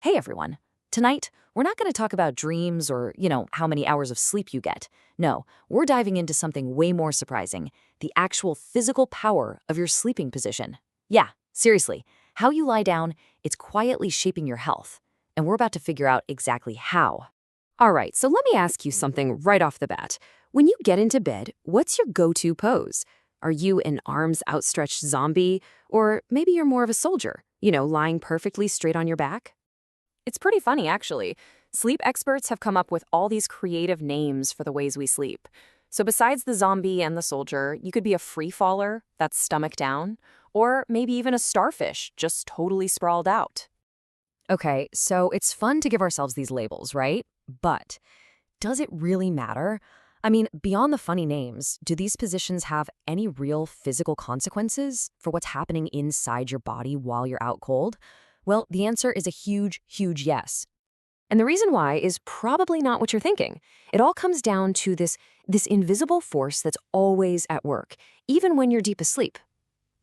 Hey everyone. Tonight, we're not going to talk about dreams or, how many hours of sleep you get. No, we're diving into something way more surprising, the actual physical power of your sleeping position. Yeah, seriously, how you lie down, it's quietly shaping your health. And we're about to figure out exactly how. All right, so let me ask you something right off the bat. When you get into bed, what's your go-to pose? Are you an arms outstretched zombie? Or maybe you're more of a soldier, lying perfectly straight on your back? It's pretty funny, actually. Sleep experts have come up with all these creative names for the ways we sleep. So besides the zombie and the soldier, you could be a free faller, that's stomach down, or maybe even a starfish, just totally sprawled out. Okay, so it's fun to give ourselves these labels, right? But does it really matter? I mean, beyond the funny names, do these positions have any real physical consequences for what's happening inside your body while you're out cold? Well, the answer is a huge, huge yes. And the reason why is probably not what you're thinking. It all comes down to this invisible force that's always at work, even when you're deep asleep.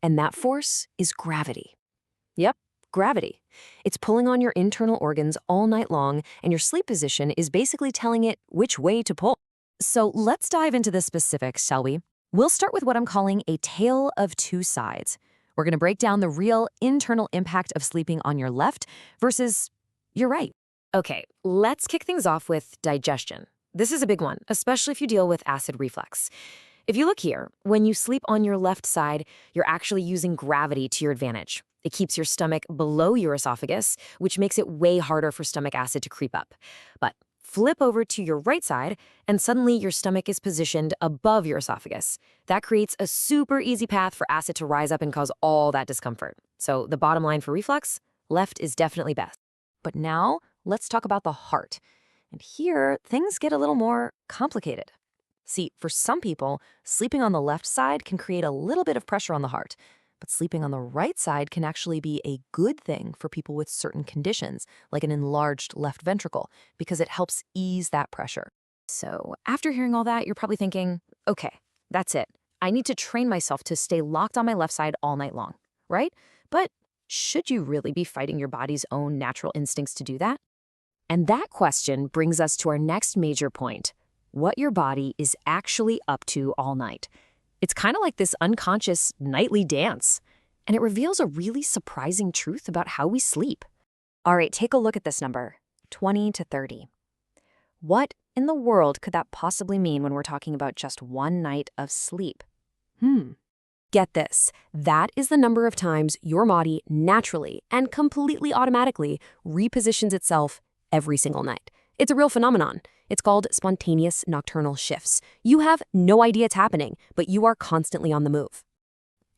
And that force is gravity. Yep, gravity. It's pulling on your internal organs all night long, and your sleep position is basically telling it which way to pull. So let's dive into the specifics, shall we? We'll start with what I'm calling a tale of two sides. We're going to break down the real internal impact of sleeping on your left versus your right. Okay, let's kick things off with digestion. This is a big one, especially if you deal with acid reflux. If you look here, when you sleep on your left side, you're actually using gravity to your advantage. It keeps your stomach below your esophagus, which makes it way harder for stomach acid to creep up. But flip over to your right side, and suddenly your stomach is positioned above your esophagus. That creates a super easy path for acid to rise up and cause all that discomfort. So the bottom line for reflux, left is definitely best. But now, let's talk about the heart. And here, things get a little more complicated. See, for some people, sleeping on the left side can create a little bit of pressure on the heart. But sleeping on the right side can actually be a good thing for people with certain conditions, like an enlarged left ventricle, because it helps ease that pressure. So after hearing all that, you're probably thinking, okay, that's it. I need to train myself to stay locked on my left side all night long, right? But should you really be fighting your body's own natural instincts to do that? And that question brings us to our next major point, what your body is actually up to all night. It's kind of like this unconscious nightly dance, and it reveals a really surprising truth about how we sleep. All right, take a look at this number, 20 to 30. What in the world could that possibly mean when we're talking about just one night of sleep? Get this, that is the number of times your body naturally and completely automatically repositions itself every single night. It's a real phenomenon. It's called spontaneous nocturnal shifts. You have no idea it's happening, but you are constantly on the move.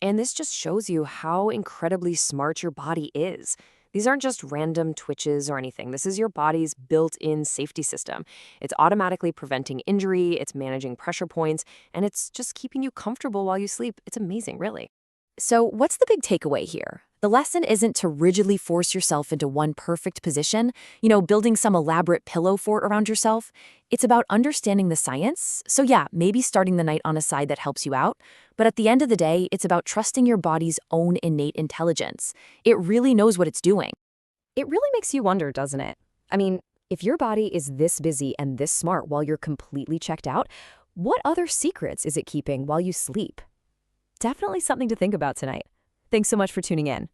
And this just shows you how incredibly smart your body is. These aren't just random twitches or anything. This is your body's built-in safety system. It's automatically preventing injury, it's managing pressure points, and it's just keeping you comfortable while you sleep. It's amazing, really. So what's the big takeaway here? The lesson isn't to rigidly force yourself into one perfect position, building some elaborate pillow fort around yourself. It's about understanding the science. So yeah, maybe starting the night on a side that helps you out. But at the end of the day, it's about trusting your body's own innate intelligence. It really knows what it's doing. It really makes you wonder, doesn't it? I mean, if your body is this busy and this smart while you're completely checked out, what other secrets is it keeping while you sleep? Definitely something to think about tonight. Thanks so much for tuning in.